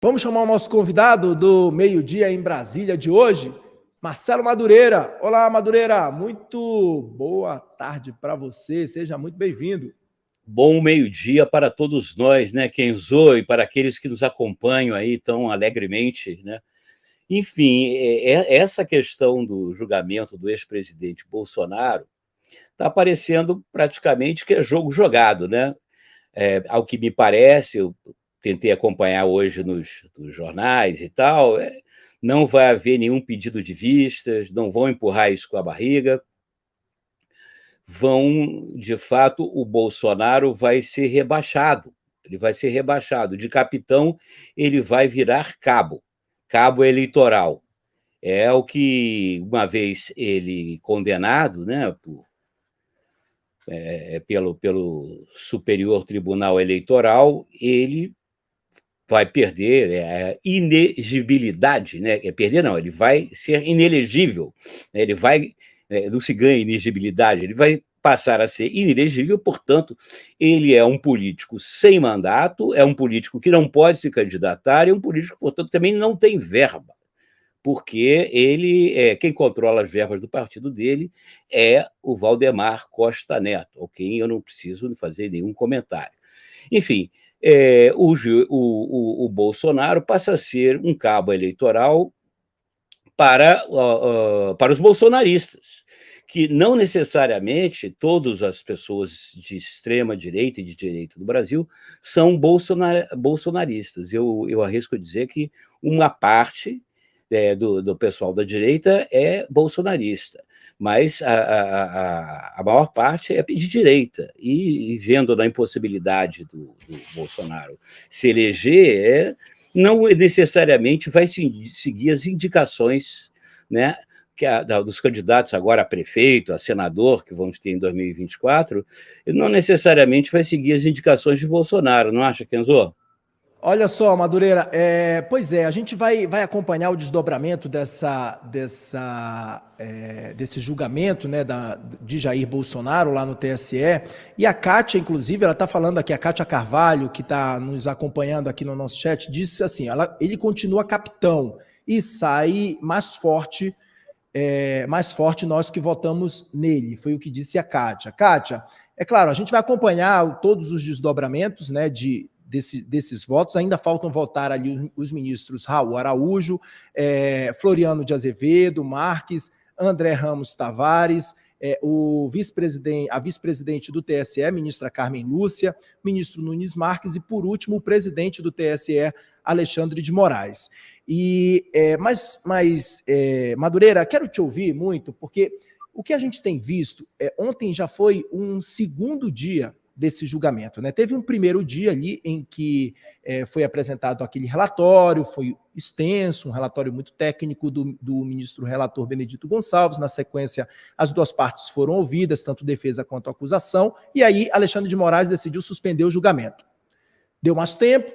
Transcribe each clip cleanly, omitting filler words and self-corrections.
Vamos chamar o nosso convidado do meio-dia em Brasília de hoje, Marcelo Madureira. Olá, Madureira, muito boa tarde para você, seja muito bem-vindo. Bom meio-dia para todos nós, né, Kenzo, e para aqueles que nos acompanham aí tão alegremente, né? Enfim, essa questão do julgamento do ex-presidente Bolsonaro está parecendo praticamente que é jogo jogado, né? Ao que me parece, eu tentei acompanhar hoje nos jornais e tal, não vai haver nenhum pedido de vistas, não vão empurrar isso com a barriga, de fato, o Bolsonaro vai ser rebaixado, ele vai ser rebaixado, de capitão ele vai virar cabo eleitoral. É o que, uma vez ele condenado, né, pelo Superior Tribunal Eleitoral, ele vai perder a inegibilidade, né? Perder não, ele vai ser inelegível, né? Ele vai, não se ganha inegibilidade, ele vai passar a ser inelegível, portanto, ele é um político sem mandato, é um político que não pode se candidatar, é um político, portanto, também não tem verba, porque quem controla as verbas do partido dele é o Valdemar Costa Neto, a quem eu não preciso fazer nenhum comentário. Enfim, o Bolsonaro passa a ser um cabo eleitoral para os bolsonaristas, que não necessariamente todas as pessoas de extrema direita e de direita do Brasil são bolsonaristas. Eu arrisco dizer que uma parte do pessoal da direita é bolsonarista, mas a maior parte é de direita, e vendo na impossibilidade do Bolsonaro se eleger, não necessariamente vai seguir as indicações, né, dos candidatos agora a prefeito, a senador, que vamos ter em 2024, não necessariamente vai seguir as indicações de Bolsonaro, não acha, Kenzo? Olha só, Madureira, pois é, a gente vai acompanhar o desdobramento desse julgamento, né, de Jair Bolsonaro lá no TSE, e a Kátia, inclusive, ela está falando aqui, a Kátia Carvalho, que está nos acompanhando aqui no nosso chat, disse assim, ele continua capitão e sai mais forte nós que votamos nele, foi o que disse a Kátia. Kátia, é claro, a gente vai acompanhar todos os desdobramentos, né, desses votos, ainda faltam votar ali os ministros Raul Araújo, Floriano de Azevedo, Marques, André Ramos Tavares, a vice-presidente do TSE, ministra Carmen Lúcia, ministro Nunes Marques e, por último, o presidente do TSE, Alexandre de Moraes. Mas Madureira, quero te ouvir muito, porque o que a gente tem visto, ontem já foi um segundo dia desse julgamento, né? Teve um primeiro dia ali em que foi apresentado aquele relatório, foi extenso, um relatório muito técnico do ministro relator Benedito Gonçalves. Na sequência, as duas partes foram ouvidas, tanto defesa quanto acusação, e aí Alexandre de Moraes decidiu suspender o julgamento. Deu mais tempo,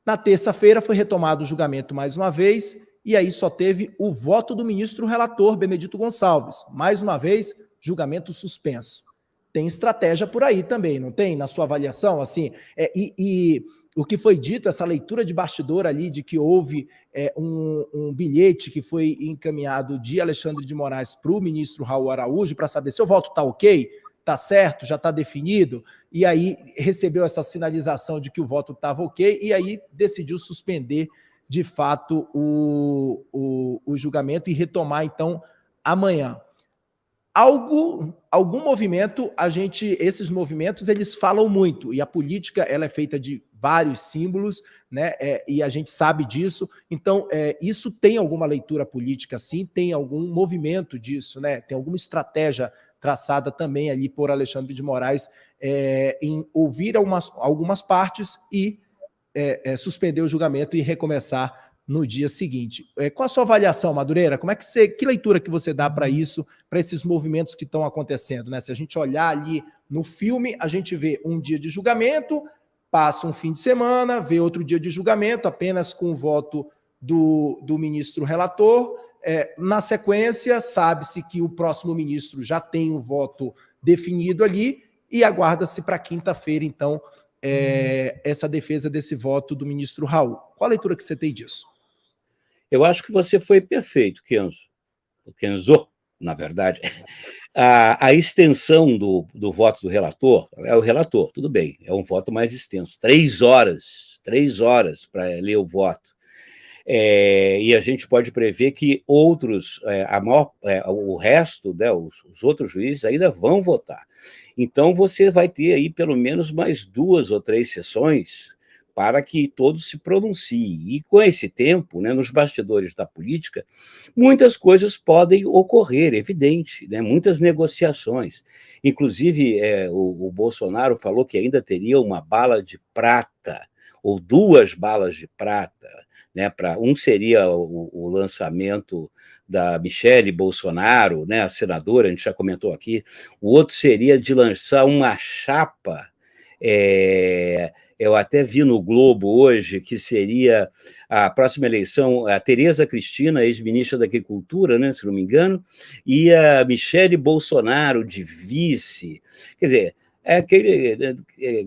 na terça-feira foi retomado o julgamento mais uma vez, e aí só teve o voto do ministro relator Benedito Gonçalves. Mais uma vez, julgamento suspenso. Tem estratégia por aí também, não tem? Na sua avaliação, assim, e o que foi dito, essa leitura de bastidor ali, de que houve um bilhete que foi encaminhado de Alexandre de Moraes para o ministro Raul Araújo para saber se o voto está ok, está certo, já está definido, e aí recebeu essa sinalização de que o voto estava ok, e aí decidiu suspender, de fato, o julgamento e retomar, então, amanhã. Algum movimento, esses movimentos, eles falam muito, e a política, ela é feita de vários símbolos, né, e a gente sabe disso, então, isso tem alguma leitura política, sim, tem algum movimento disso, né, tem alguma estratégia traçada também ali por Alexandre de Moraes em ouvir algumas partes e suspender o julgamento e recomeçar no dia seguinte. Qual a sua avaliação, Madureira? Que leitura que você dá para isso, para esses movimentos que estão acontecendo, né? Se a gente olhar ali no filme, a gente vê um dia de julgamento, passa um fim de semana, vê outro dia de julgamento, apenas com o voto do ministro relator. Na sequência, sabe-se que o próximo ministro já tem o voto definido ali e aguarda-se para quinta-feira, então, essa defesa desse voto do ministro Raul. Qual a leitura que você tem disso? Eu acho que você foi perfeito, Kenzo, na verdade. A extensão do voto do relator, é o relator, tudo bem, é um voto mais extenso, 3 horas para ler o voto. E a gente pode prever que outros, o resto, né, os outros juízes ainda vão votar. Então, você vai ter aí pelo menos mais 2 ou 3 sessões para que todos se pronunciem. E com esse tempo, né, nos bastidores da política, muitas coisas podem ocorrer, evidente, né, muitas negociações. Inclusive, o Bolsonaro falou que ainda teria uma bala de prata, ou 2 balas de prata, né, um seria o lançamento da Michele Bolsonaro, né, a senadora, a gente já comentou aqui, o outro seria de lançar uma chapa, eu até vi no Globo hoje que seria a próxima eleição, a Tereza Cristina, ex-ministra da Agricultura, né, se não me engano, e a Michele Bolsonaro de vice, quer dizer,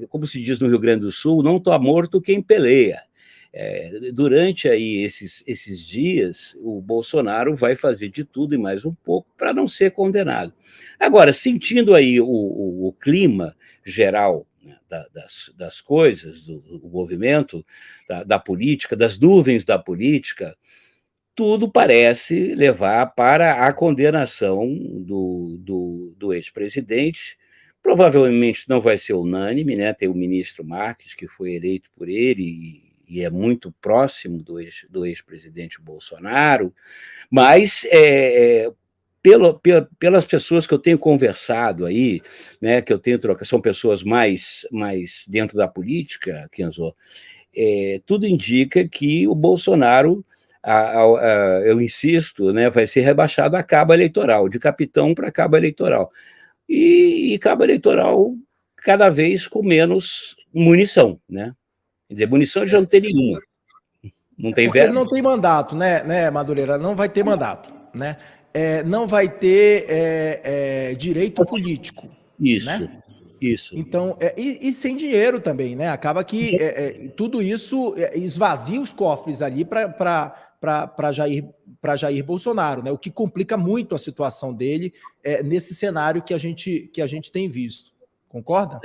como se diz no Rio Grande do Sul, não está morto quem peleia. Durante aí esses dias, o Bolsonaro vai fazer de tudo e mais um pouco para não ser condenado. Agora, sentindo aí o clima geral, né, das coisas, do movimento, da política, das nuvens da política, tudo parece levar para a condenação do ex-presidente. Provavelmente não vai ser unânime, né? Tem o ministro Marques, que foi eleito por ele e é muito próximo do ex-presidente Bolsonaro, mas pelas pessoas que eu tenho conversado aí, né, que eu tenho trocado, são pessoas mais dentro da política, Kenzo, tudo indica que o Bolsonaro, eu insisto, né, vai ser rebaixado a cabo eleitoral, de capitão para cabo eleitoral. E cabo eleitoral cada vez com menos munição, né? Quer dizer, munição já não tem nenhuma. Não tem Porque ele verba. não tem mandato, né, Madureira? Não vai ter mandato, né? Não vai ter direito político, Isso, né? isso. Então, e sem dinheiro também, né? Acaba que tudo isso esvazia os cofres ali para Jair Bolsonaro, né? O que complica muito a situação dele nesse cenário que a gente tem visto. Concorda?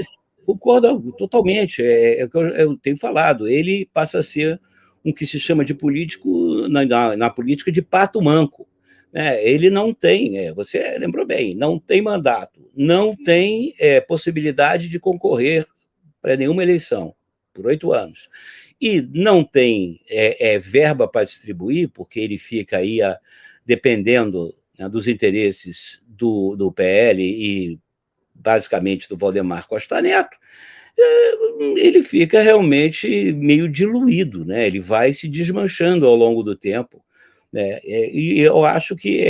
Concordo totalmente. É o que eu tenho falado. Ele passa a ser um que se chama de político, na política, de pato manco. Ele não tem, você lembrou bem, não tem mandato, não tem possibilidade de concorrer para nenhuma eleição por 8 anos. E não tem verba para distribuir, porque ele fica aí dependendo, né, dos interesses do PL e basicamente do Valdemar Costa Neto, ele fica realmente meio diluído, né? Ele vai se desmanchando ao longo do tempo, né? E eu acho que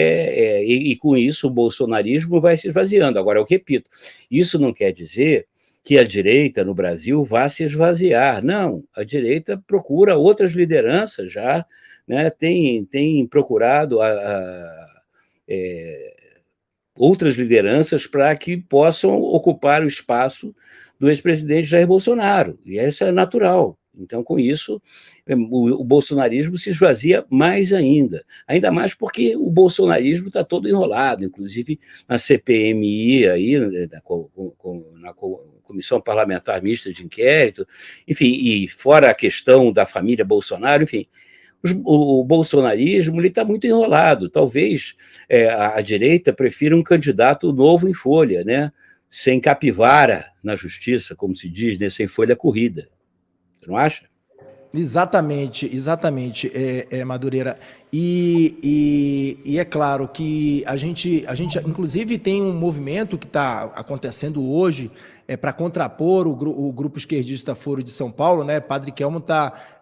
e com isso o bolsonarismo vai se esvaziando. Agora, eu repito, isso não quer dizer que a direita no Brasil vá se esvaziar. Não, a direita procura outras lideranças já, né? Tem procurado outras lideranças para que possam ocupar o espaço do ex-presidente Jair Bolsonaro, e isso é natural. Então, com isso, o bolsonarismo se esvazia mais ainda mais porque o bolsonarismo está todo enrolado, inclusive na CPMI, aí, na Comissão Parlamentar Mista de Inquérito, enfim, e fora a questão da família Bolsonaro, enfim, o bolsonarismo está muito enrolado. Talvez a direita prefira um candidato novo em folha, né? Sem capivara na justiça, como se diz, né? Sem folha corrida. Você não acha? Exatamente, Madureira. E é claro que a gente, inclusive, tem um movimento que está acontecendo hoje para contrapor o grupo esquerdista Foro de São Paulo, né? Padre Kelmo está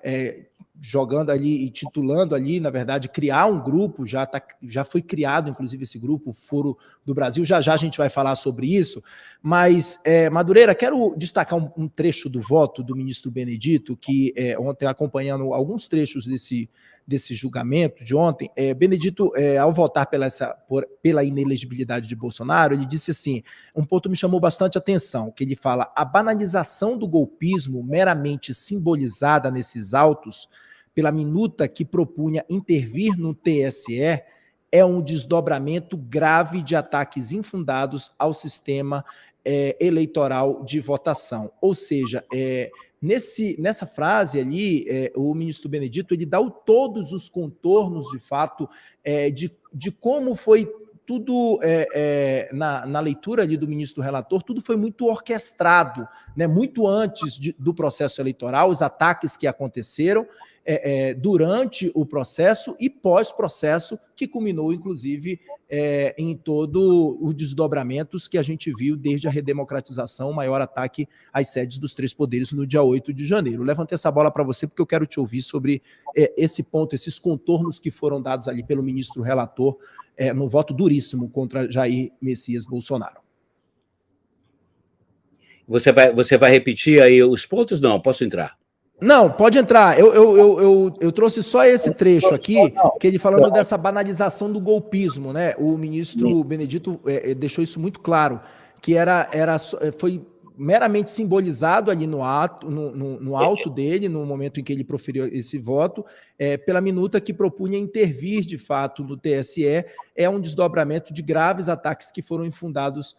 jogando ali e titulando ali, na verdade, criar um grupo, já foi criado, inclusive, esse grupo, o Foro do Brasil, já a gente vai falar sobre isso, mas, Madureira, quero destacar um trecho do voto do ministro Benedito, que ontem, acompanhando alguns trechos desse julgamento de ontem, Benedito, ao votar pela inelegibilidade de Bolsonaro, ele disse assim, um ponto me chamou bastante atenção, que ele fala, a banalização do golpismo meramente simbolizada nesses autos pela minuta que propunha intervir no TSE é um desdobramento grave de ataques infundados ao sistema eleitoral de votação. Ou seja, nessa frase ali, o ministro Benedito ele dá todos os contornos, de fato, de como foi tudo, na leitura ali do ministro relator, tudo foi muito orquestrado, né, muito antes do processo eleitoral, os ataques que aconteceram durante o processo e pós-processo, que culminou, inclusive, em todo os desdobramentos que a gente viu desde a redemocratização, o maior ataque às sedes dos três poderes no dia 8 de janeiro. Levantei essa bola para você porque eu quero te ouvir sobre esse ponto, esses contornos que foram dados ali pelo ministro relator no voto duríssimo contra Jair Messias Bolsonaro. Você vai repetir aí os pontos? Não, posso entrar. Não, pode entrar. Eu trouxe só esse trecho aqui, que ele falando dessa banalização do golpismo, né? O ministro Benedito deixou isso muito claro, que foi meramente simbolizado ali no auto dele, no momento em que ele proferiu esse voto, pela minuta que propunha intervir, de fato, no TSE, um desdobramento de graves ataques que foram infundados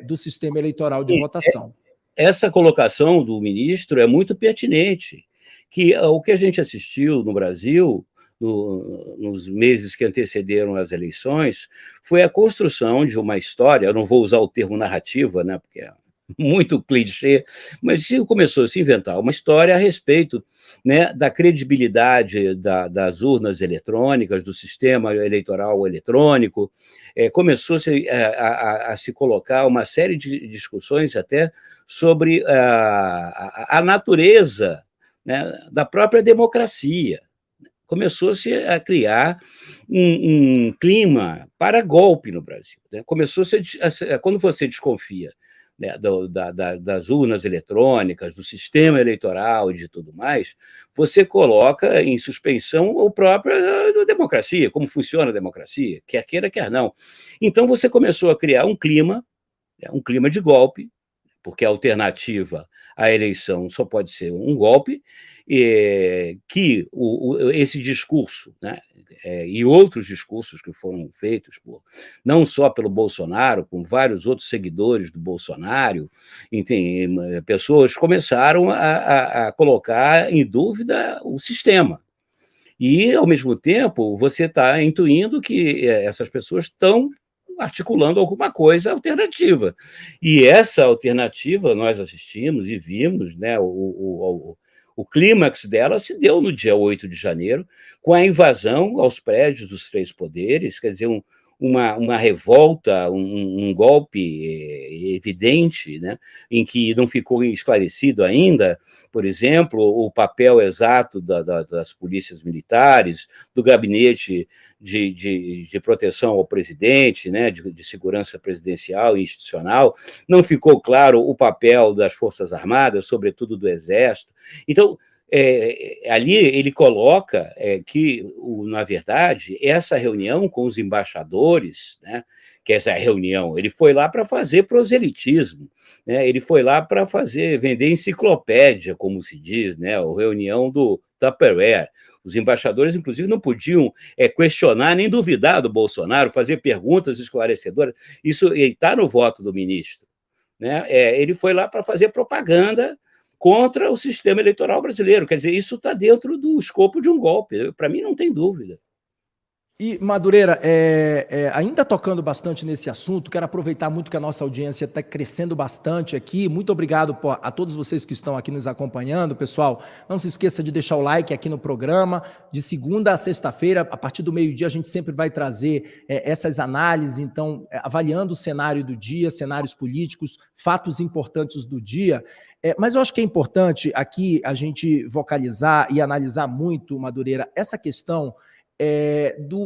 do sistema eleitoral de votação. Essa colocação do ministro é muito pertinente, que o que a gente assistiu no Brasil, nos meses que antecederam as eleições, foi a construção de uma história, eu não vou usar o termo narrativa, né, porque é muito clichê, mas começou a se inventar uma história a respeito, né, da credibilidade das urnas eletrônicas, do sistema eleitoral eletrônico, começou-se a se colocar uma série de discussões até sobre a natureza, né, da própria democracia. Começou-se a criar um clima para golpe no Brasil, né? Quando você desconfia, né, das urnas eletrônicas, do sistema eleitoral e de tudo mais, você coloca em suspensão a própria democracia, como funciona a democracia, quer queira, quer não. Então você começou a criar um clima de golpe, porque a alternativa à eleição só pode ser um golpe, que esse discurso, né, e outros discursos que foram feitos não só pelo Bolsonaro, com vários outros seguidores do Bolsonaro, pessoas começaram a colocar em dúvida o sistema. E, ao mesmo tempo, você está intuindo que essas pessoas estão articulando alguma coisa alternativa. E essa alternativa nós assistimos e vimos, né, o clímax dela se deu no dia 8 de janeiro, com a invasão aos prédios dos três poderes, quer dizer, uma revolta, um golpe evidente, né, em que não ficou esclarecido ainda, por exemplo, o papel exato das polícias militares, do gabinete de proteção ao presidente, né, de segurança presidencial e institucional, não ficou claro o papel das Forças Armadas, sobretudo do Exército. Então, ali ele coloca que, na verdade, essa reunião com os embaixadores, né, que essa reunião, ele foi lá para fazer proselitismo, né, ele foi lá para vender enciclopédia, como se diz, né, a reunião do Tupperware. Os embaixadores, inclusive, não podiam questionar nem duvidar do Bolsonaro, fazer perguntas esclarecedoras. Isso está no voto do ministro, né? Ele foi lá para fazer propaganda contra o sistema eleitoral brasileiro. Quer dizer, isso está dentro do escopo de um golpe. Para mim, não tem dúvida. E, Madureira, ainda tocando bastante nesse assunto, quero aproveitar muito que a nossa audiência está crescendo bastante aqui. Muito obrigado a todos vocês que estão aqui nos acompanhando, pessoal. Não se esqueça de deixar o like aqui no programa. De segunda a sexta-feira, a partir do meio-dia, a gente sempre vai trazer essas análises, então, avaliando o cenário do dia, cenários políticos, fatos importantes do dia. Mas eu acho que é importante aqui a gente vocalizar e analisar muito, Madureira, essa questão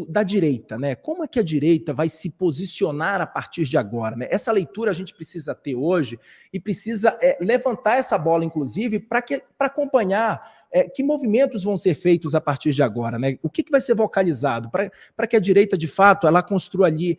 da direita, né? Como é que a direita vai se posicionar a partir de agora, né? Essa leitura a gente precisa ter hoje e precisa levantar essa bola, inclusive, para acompanhar que movimentos vão ser feitos a partir de agora, né? O que vai ser vocalizado para que a direita, de fato, ela construa ali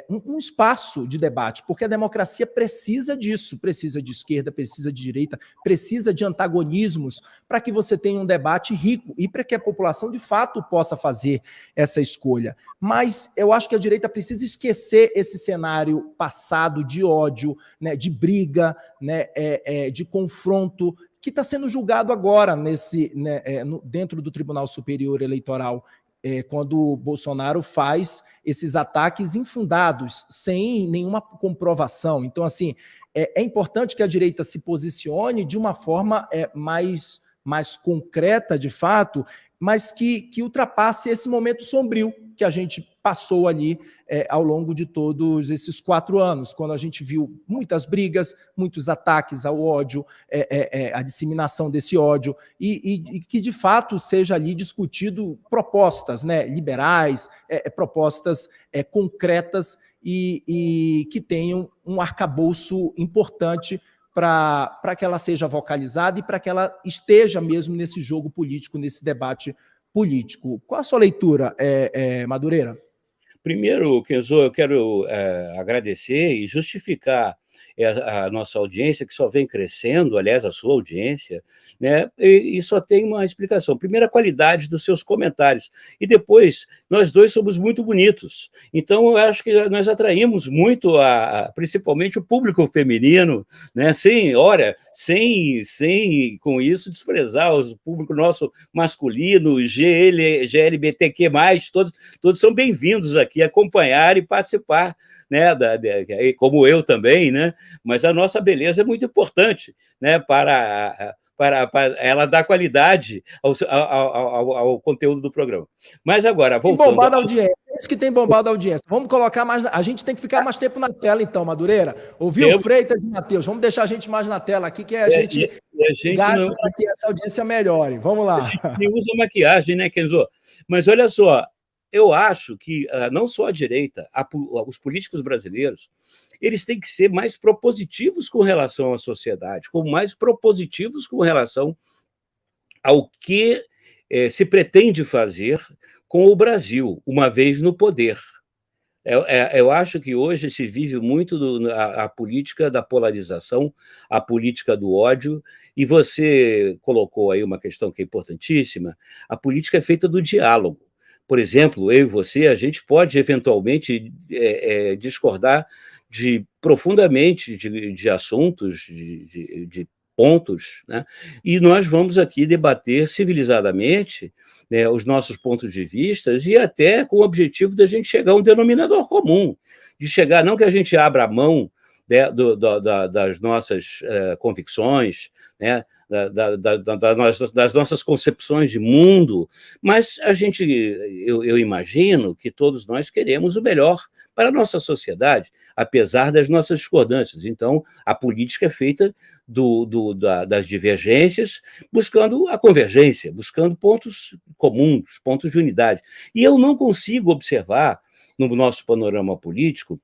um espaço de debate, porque a democracia precisa disso, precisa de esquerda, precisa de direita, precisa de antagonismos para que você tenha um debate rico e para que a população, de fato, possa fazer essa escolha. Mas eu acho que a direita precisa esquecer esse cenário passado de ódio, né, de briga, né, de confronto, que está sendo julgado agora dentro do Tribunal Superior Eleitoral, quando o Bolsonaro faz esses ataques infundados, sem nenhuma comprovação. Então, assim, é importante que a direita se posicione de uma forma mais concreta, de fato, mas que ultrapasse esse momento sombrio que a gente passou ali ao longo de todos esses 4 anos, quando a gente viu muitas brigas, muitos ataques ao ódio, a disseminação desse ódio, e que de fato seja ali discutido propostas, né, liberais, propostas concretas e que tenham um arcabouço importante para que ela seja vocalizada e para que ela esteja mesmo nesse jogo político, nesse debate político. Qual a sua leitura, Madureira? Primeiro, Kenzo, eu quero agradecer e justificar a nossa audiência, que só vem crescendo, aliás, a sua audiência, né? E só tem uma explicação. Primeiro, a qualidade dos seus comentários. E depois, nós dois somos muito bonitos. Então, eu acho que nós atraímos muito, principalmente, o público feminino, né? Sem com isso, desprezar o público nosso masculino, GLBTQ+, todos são bem-vindos aqui, acompanhar e participar, né, como eu também, né? Mas a nossa beleza é muito importante, né, para ela dar qualidade ao conteúdo do programa. Mas agora, voltando... Tem bombado a audiência, é isso que tem bombado a audiência. Vamos colocar mais... A gente tem que ficar mais tempo na tela, então, Madureira. Ouviu, Freitas e Matheus? Vamos deixar a gente mais na tela aqui, que a gente gasta para que essa audiência melhore. Vamos lá. A gente nem usa maquiagem, né, Kenzo? Mas olha só, eu acho que não só a direita, os políticos brasileiros, eles têm que ser mais propositivos com relação à sociedade, mais propositivos com relação ao que se pretende fazer com o Brasil, uma vez no poder. Eu acho que hoje se vive muito a política da polarização, a política do ódio, e você colocou aí uma questão que é importantíssima, a política é feita do diálogo. Por exemplo, eu e você, a gente pode eventualmente discordar profundamente de assuntos, de pontos, né? E nós vamos aqui debater civilizadamente, né, os nossos pontos de vista e até com o objetivo da gente chegar a um denominador comum, de chegar, não que a gente abra a mão, né, das nossas convicções, né, das nossas concepções de mundo, mas eu imagino que todos nós queremos o melhor para a nossa sociedade, apesar das nossas discordâncias. Então, a política é feita das divergências, buscando a convergência, buscando pontos comuns, pontos de unidade. E eu não consigo observar, no nosso panorama político,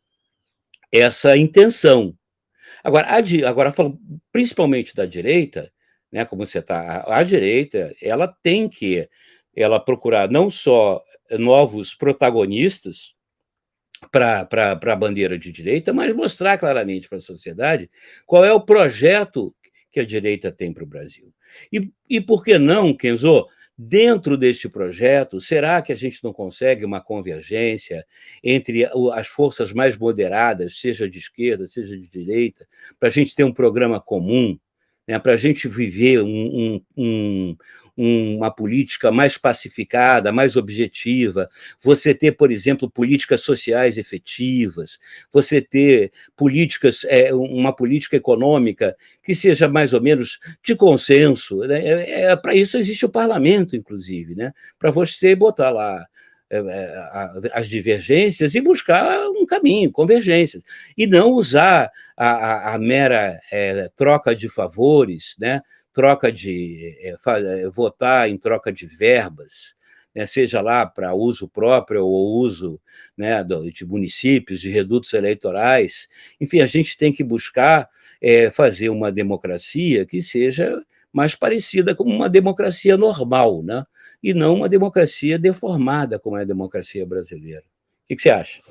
essa intenção. Agora falando principalmente da direita, né, como você está, a direita, ela tem que procurar não só novos protagonistas para a bandeira de direita, mas mostrar claramente para a sociedade qual é o projeto que a direita tem para o Brasil. E por que não, Kenzo, dentro deste projeto, será que a gente não consegue uma convergência entre as forças mais moderadas, seja de esquerda, seja de direita, para a gente ter um programa comum, né, para a gente viver uma política mais pacificada, mais objetiva, você ter, por exemplo, políticas sociais efetivas, você ter uma política econômica que seja mais ou menos de consenso, né? Para isso existe o parlamento, inclusive, né? Para você botar lá as divergências e buscar um caminho, convergências, e não usar a mera troca de favores, né? Votar em troca de verbas, né? Seja lá para uso próprio ou uso, né, de municípios, de redutos eleitorais. Enfim, a gente tem que buscar fazer uma democracia que seja mais parecida com uma democracia normal, né? E não uma democracia deformada como é a democracia brasileira. O que você acha?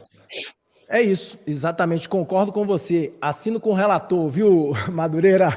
É isso, exatamente, concordo com você. Assino com o relator, viu, Madureira?